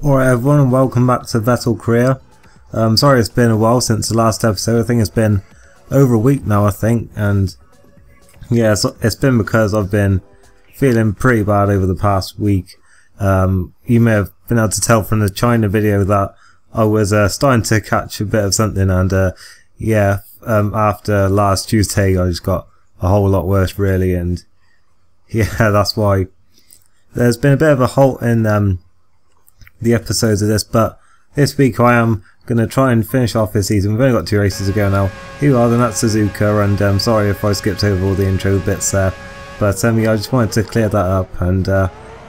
Alright everyone, and welcome back to Vettel Career. Sorry it's been a while since the last episode. I think it's been over a week now, I think, and yeah, it's been because I've been feeling pretty bad over the past week. You may have been able to tell from the China video that I was starting to catch a bit of something, and after last Tuesday I just got a whole lot worse really, and yeah, that's why there's been a bit of a halt in the episodes of this, but this week I am going to try and finish off this season. We've only got 2 races to go now. Here we are, then that's Suzuka, and sorry if I skipped over all the intro bits there, but yeah, I just wanted to clear that up, and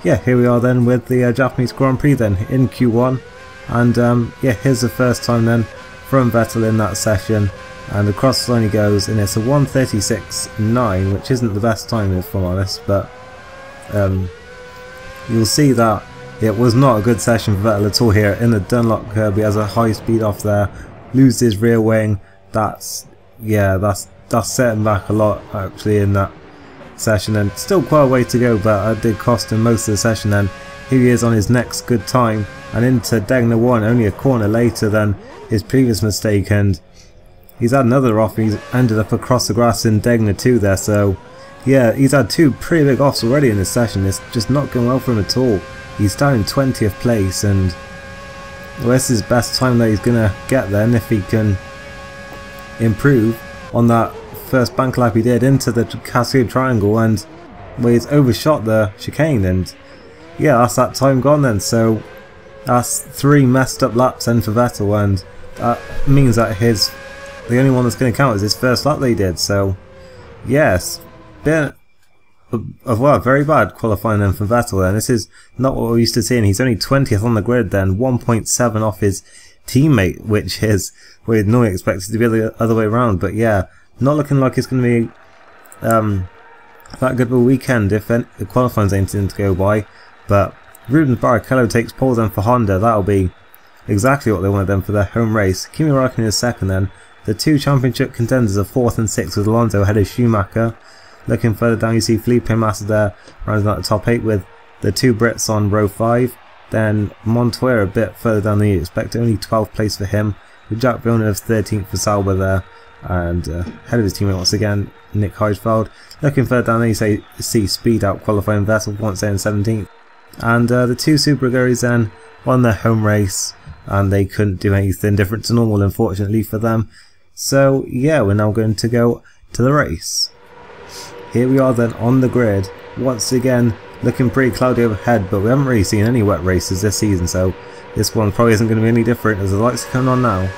yeah, here we are then with the Japanese Grand Prix then in Q1, and yeah, here's the first time then from Vettel in that session, and across the line he goes, and it's a 1:36.9, which isn't the best time if I'm honest, but you'll see that it was not a good session for Vettel at all here in the Dunlop curb. He has a high speed off there, loses his rear wing. That's setting back a lot actually in that session, and still quite a way to go, but it did cost him most of the session. And here he is on his next good time and into Degner 1, only a corner later than his previous mistake, and he's had another off. He's ended up across the grass in Degner 2 there, so yeah, he's had 2 pretty big offs already in this session. It's just not going well for him at all. He's down in 20th place, and well, this is the best time that he's going to get then if he can improve on that first bank lap he did into the Cascade Triangle, and well, he's overshot the chicane, and yeah, that's that time gone then. So that's 3 messed up laps then for Vettel, and that means that the only one that's going to count is his first lap they did. So yes, been a very bad qualifying then for Vettel then. This is not what we're used to seeing. He's only 20th on the grid then, 1.7 off his teammate, which is we'd normally expect it to be the other way around, but yeah, not looking like it's going to be that good of a weekend if the qualifying's anything to go by. But Rubens Barrichello takes pole then for Honda. That'll be exactly what they wanted then for their home race. Kimi Räikkönen is second then. The 2 championship contenders are 4th and 6th, with Alonso ahead of Schumacher. Looking further down, you see Felipe Massa there, rounding out the top 8 with the 2 Brits on row 5. Then Montoya a bit further down than you expect, only 12th place for him, with Jack Villeneuve 13th for Sauber there, and ahead of his teammate once again, Nick Heidfeld. Looking further down, there you see Speed out qualifying Vettel once again 17th. And the 2 Supergaris then won their home race, and they couldn't do anything different to normal, unfortunately for them. So yeah, we're now going to go to the race. Here we are then on the grid, once again looking pretty cloudy overhead, but we haven't really seen any wet races this season, so this one probably isn't going to be any different as the lights are coming on now.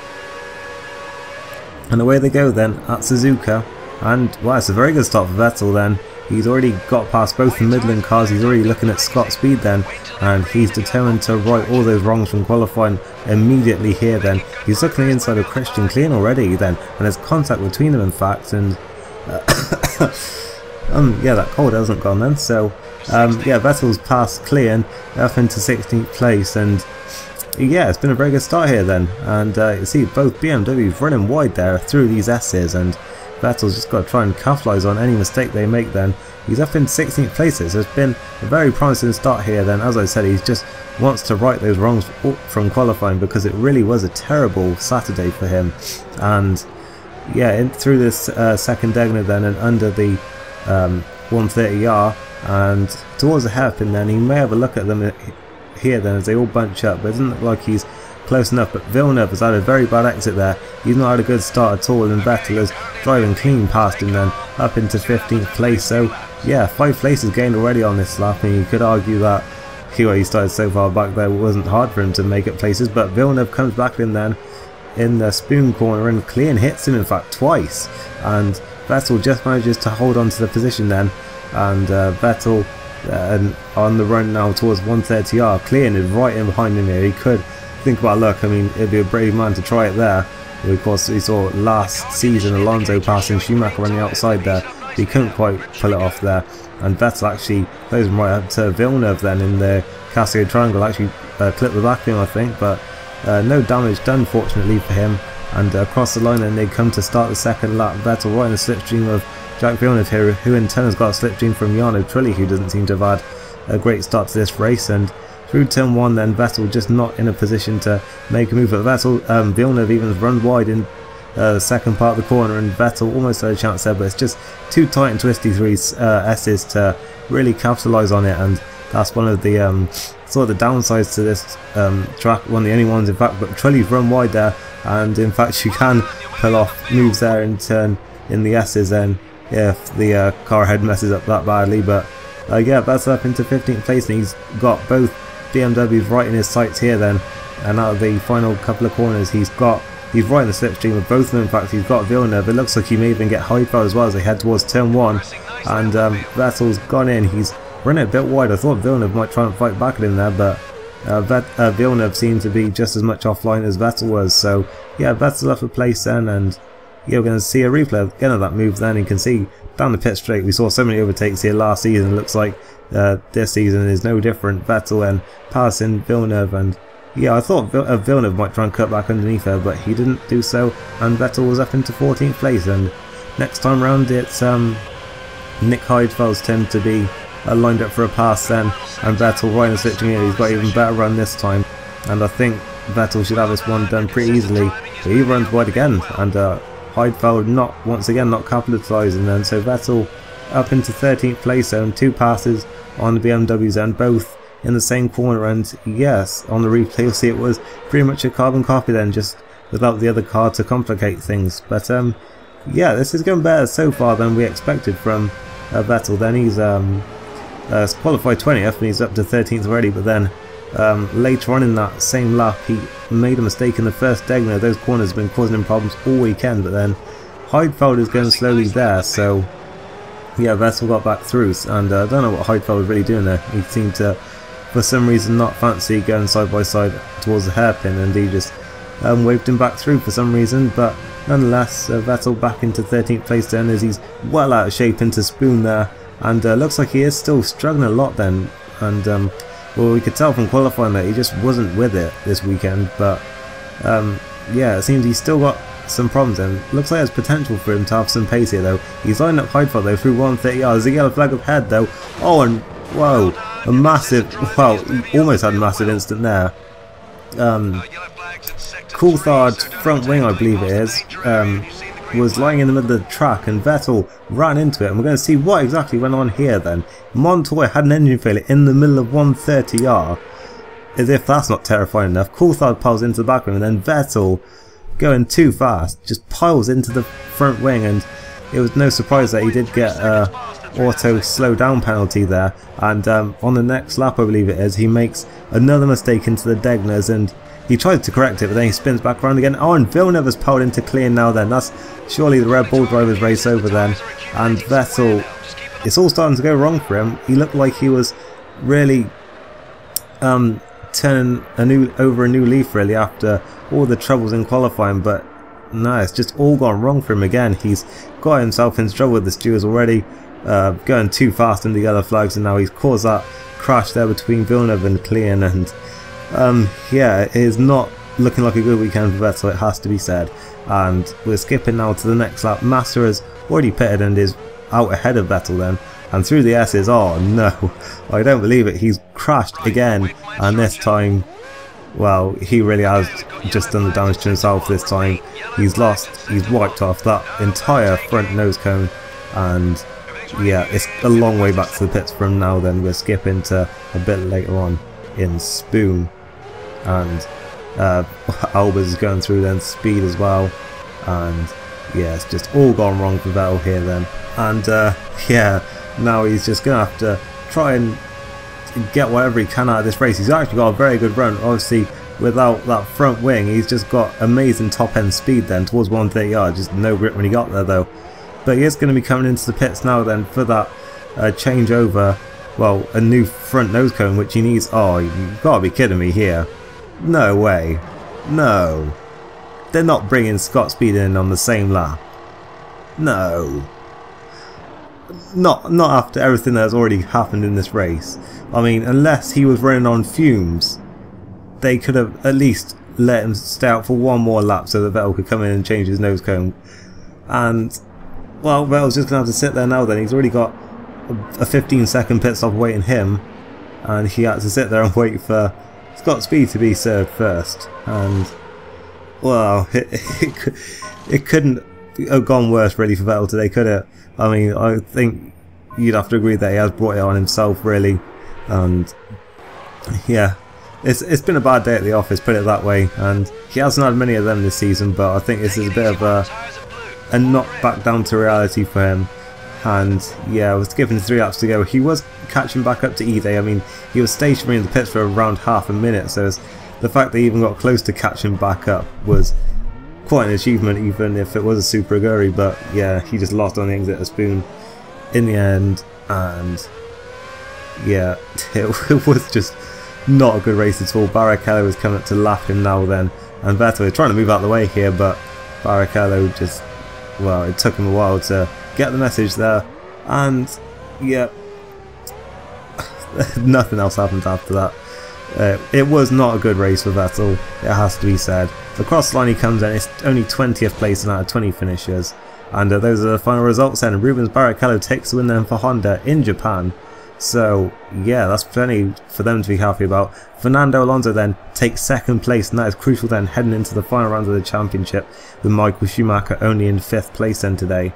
And away they go then at Suzuka, and wow, it's a very good start for Vettel then. He's already got past both the Midland cars, he's already looking at Scott Speed then, and he's determined to right all those wrongs from qualifying immediately here then. He's looking at the inside of Christian Klein already then, and there's contact between them in fact, and yeah, that cold hasn't gone then, so yeah, Vettel's passed Klein up into 16th place, and yeah, it's been a very good start here then, and you see both BMWs running wide there through these S's, and Vettel's just got to try and capitalise on any mistake they make then. He's up in 16th place, so it's been a very promising start here then. As I said, he just wants to right those wrongs from qualifying, because it really was a terrible Saturday for him, and yeah, through this second Degner then and under the 130R and towards the hairpin then, he may have a look at them here then as they all bunch up, but it doesn't look like he's close enough. But Villeneuve has had a very bad exit there. He's not had a good start at all, and Vettel is driving clean past him then up into 15th place. So yeah, 5 places gained already on this lap, and you could argue that he started so far back there, it wasn't hard for him to make up places, but Villeneuve comes back in then in the spoon corner, and Klein hits him in fact twice, and Vettel just manages to hold on to the position then, and Vettel on the run now towards 130R. Klein is right in behind him here. He could think about luck. I mean, it'd be a brave man to try it there. Of course, we saw last season Alonso passing Schumacher on the outside there. He couldn't quite pull it off there, and Vettel actually goes right up to Villeneuve then in the Cascade Triangle. Actually clipped the back of him, I think, but no damage done fortunately for him. And across the line then they come to start the second lap. Vettel right in the slipstream of Jack Villeneuve here, who in turn has got a slipstream from Jarno Trulli, who doesn't seem to have had a great start to this race, and through turn 1, then Vettel just not in a position to make a move. But Vettel, Villeneuve even run wide in the second part of the corner, and Vettel almost had a chance there, but it's just too tight and twisty through his S's to really capitalise on it, and that's one of the sort of the downsides to this track, one of the only ones in fact. But Trulli's run wide there, and in fact you can pull off moves there in turn in the S's then if the car ahead messes up that badly. But yeah, that's up into 15th place, and he's got both BMWs right in his sights here then, and out of the final couple of corners he's right in the slipstream of both of them. In fact, he's got Villeneuve. It looks like he may even get Heidfeld as well as they head towards turn 1, and Vettel's gone in. He's running a bit wide. I thought Villeneuve might try and fight back at him there, but Villeneuve seemed to be just as much offline as Vettel was. So yeah, Vettel's left a place then, and yeah, we're going to see a replay again of that move then. You can see down the pit straight we saw so many overtakes here last season. It looks like this season is no different. Vettel and passing Villeneuve, and yeah, I thought Villeneuve might try and cut back underneath her, but he didn't do so, and Vettel was up into 14th place. And next time round it's Nick Heidfeld's turn to be lined up for a pass then, and Vettel right in the switching here. He's got even better run this time, and I think Vettel should have this one done pretty easily. But he runs wide again, and Heidfeld once again not capitalising then, so Vettel up into 13th place and 2 passes on the BMWs, and both in the same corner. And yes, on the replay you'll see it was pretty much a carbon copy then, just without the other car to complicate things. But yeah, this is going better so far than we expected from Vettel. Then he's qualified 20th and he's up to 13th already, but then later on in that same lap he made a mistake in the first Degner. Those corners have been causing him problems all weekend, but then Heidfeld is going slowly there, so yeah, Vettel got back through, and I don't know what Heidfeld was really doing there. He seemed to, for some reason, not fancy going side by side towards the hairpin, and he just waved him back through for some reason. But nonetheless, Vettel back into 13th place then, as he's well out of shape into Spoon there, and looks like he is still struggling a lot then. And well, we could tell from qualifying that he just wasn't with it this weekend, but yeah, it seems he's still got some problems, and looks like there's potential for him to have some pace here though. He's lining up Heidfeld though through 130 yards. There's a yellow flag up ahead though. Oh, and whoa, a massive, well, almost had a massive incident there. Coulthard's front wing, I believe it is, was lying in the middle of the track, and Vettel ran into it, and we're going to see what exactly went on here then. Montoya had an engine failure in the middle of 130R. As if that's not terrifying enough, Coulthard piles into the back wing, and then Vettel, going too fast, just piles into the front wing, and it was no surprise that he did get auto slow down penalty there. And on the next lap, I believe it is, he makes another mistake into the Degners, and he tries to correct it, but then he spins back around again. Oh, and Villeneuve has pulled into clean now then. That's surely the Red Bull driver's race over then. And Vettel, it's all starting to go wrong for him. He looked like he was really turning over a new leaf really after all the troubles in qualifying, but no, it's just all gone wrong for him again. He's got himself into trouble with the stewards already, going too fast in the yellow flags, and now he's caused that crash there between Villeneuve and Klein, and yeah, it is not looking like a good weekend for Vettel, it has to be said. And we're skipping now to the next lap. Massa has already pitted and is out ahead of Vettel then, and through the S's. Oh no, I don't believe it, he's crashed again, and this time, well, he really has just done the damage to himself this time. He's wiped off that entire front nose cone, and yeah, it's a long way back to the pits from now then. We're skipping to a bit later on in Spoon, and Albers is going through then speed as well, and yeah, it's just all gone wrong for Vettel here then. And yeah, now he's just gonna have to try and get whatever he can out of this race. He's actually got a very good run, obviously without that front wing. He's just got amazing top end speed then towards 130 yards, just no grip when he got there though. But he is going to be coming into the pits now then for that changeover, well, a new front nose cone which he needs. Oh, you've got to be kidding me here. No way. No. They're not bringing Scott Speed in on the same lap. No. Not after everything that has already happened in this race. I mean, unless he was running on fumes, they could have at least let him stay out for one more lap so that Vettel could come in and change his nose cone. And, well, Vettel's just going to have to sit there now then. He's already got a 15-second pit stop awaiting him. and he had to sit there and wait for Scott Speed to be served first. And well, it couldn't have gone worse really for Vettel today, could it? I mean, I think you'd have to agree that he has brought it on himself really, and yeah, it's been a bad day at the office, put it that way, and he hasn't had many of them this season, but I think this is a bit of a knock back down to reality for him. And yeah, I was given 3 laps to go. He was catching back up to E-Day. I mean, he was stationary in the pits for around half a minute, so the fact that he even got close to catching back up was quite an achievement, even if it was a Super Aguri. But yeah, he just lost on the exit of Spoon in the end, and yeah, it was just not a good race at all. Barrichello was coming up to lap him now then, and Vettel was trying to move out of the way here, but Barrichello just, well, it took him a while to get the message there, and yeah, nothing else happened after that. It was not a good race for Vettel, it has to be said. Across the line he comes in, it's only 20th place out of 20 finishers, and those are the final results then. Rubens Barrichello takes the win then for Honda in Japan, so yeah, that's plenty for them to be happy about. Fernando Alonso then takes 2nd place, and that is crucial then heading into the final round of the championship, with Michael Schumacher only in 5th place then today.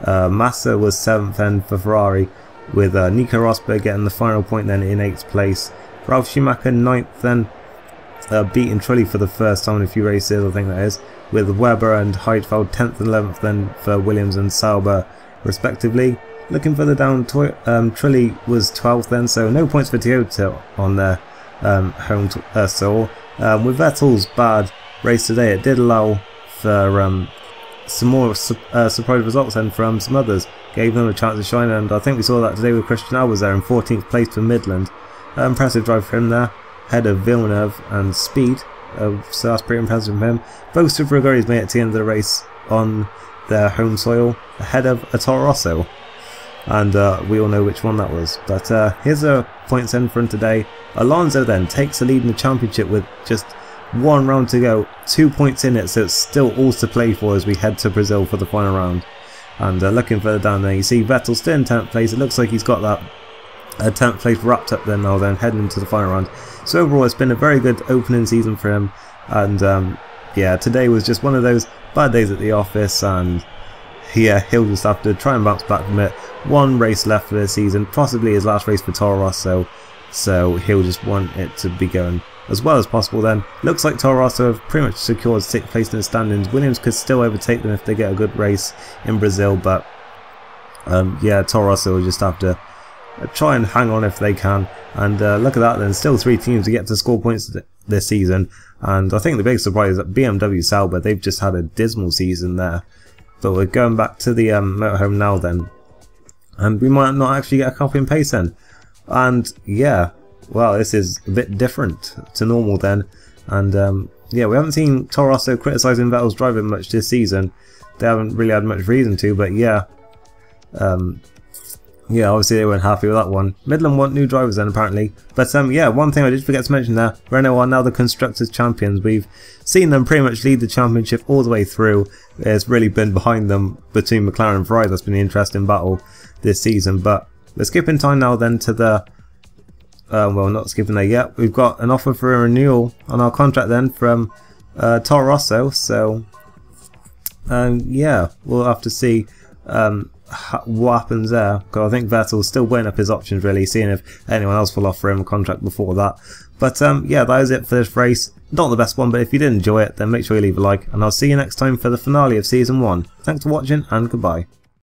Massa was 7th then for Ferrari, with Nico Rosberg getting the final point then in 8th place. Ralf Schumacher 9th then, beating Trulli for the first time in a few races, I think that is, with Webber and Heidfeld 10th and 11th then for Williams and Sauber respectively. Looking further down, Trulli was 12th then, so no points for Toyota on their home soil. With Vettel's bad race today, it did allow for some more surprise results then from some others, gave them a chance to shine, and I think we saw that today with Christian Albers there in 14th place for Midland. Impressive drive for him there, ahead of Villeneuve and Speed, so that's pretty impressive from him. Both Super Aguris made it to the end of the race on their home soil, ahead of a Toro Rosso, and we all know which one that was. But here's a points end from today. Alonso then takes the lead in the championship with just 1 round to go, 2 points in it, so it's still all to play for as we head to Brazil for the final round. And looking further down there, you see Vettel still in 10th place. It looks like he's got that 10th place wrapped up there now, then heading into the final round. So overall, it's been a very good opening season for him, and yeah, today was just one of those bad days at the office, and yeah, he'll just have to try and bounce back from it. 1 race left for the season, possibly his last race for Toro Rosso, so he'll just want it to be going as well as possible then. Looks like Toro Rosso have pretty much secured 6th place in the standings. Williams could still overtake them if they get a good race in Brazil, but yeah, Toro Rosso will just have to try and hang on if they can. And look at that then, still 3 teams to get to score points this season, and I think the big surprise is that BMW Sauber, they've just had a dismal season there. But we're going back to the motorhome now then, and we might not actually get a copy and paste then. And yeah, well, this is a bit different to normal then, and yeah, we haven't seen Toro Rosso criticising Vettel's driving much this season. They haven't really had much reason to, but yeah, yeah, obviously they weren't happy with that one. Midland want new drivers then apparently, but yeah, one thing I did forget to mention there, Renault are now the Constructors Champions. We've seen them pretty much lead the championship all the way through. It's really been behind them between McLaren and Ferrari. That's been the interesting battle this season. But we're skipping time now then to the well, not skipping there yet. We've got an offer for a renewal on our contract then from Toro Rosso, so yeah, we'll have to see what happens there, because I think Vettel's still weighing up his options really, seeing if anyone else will offer him a contract before that. But yeah, that is it for this race. Not the best one, but if you did enjoy it, then make sure you leave a like, and I'll see you next time for the finale of Season 1. Thanks for watching, and goodbye.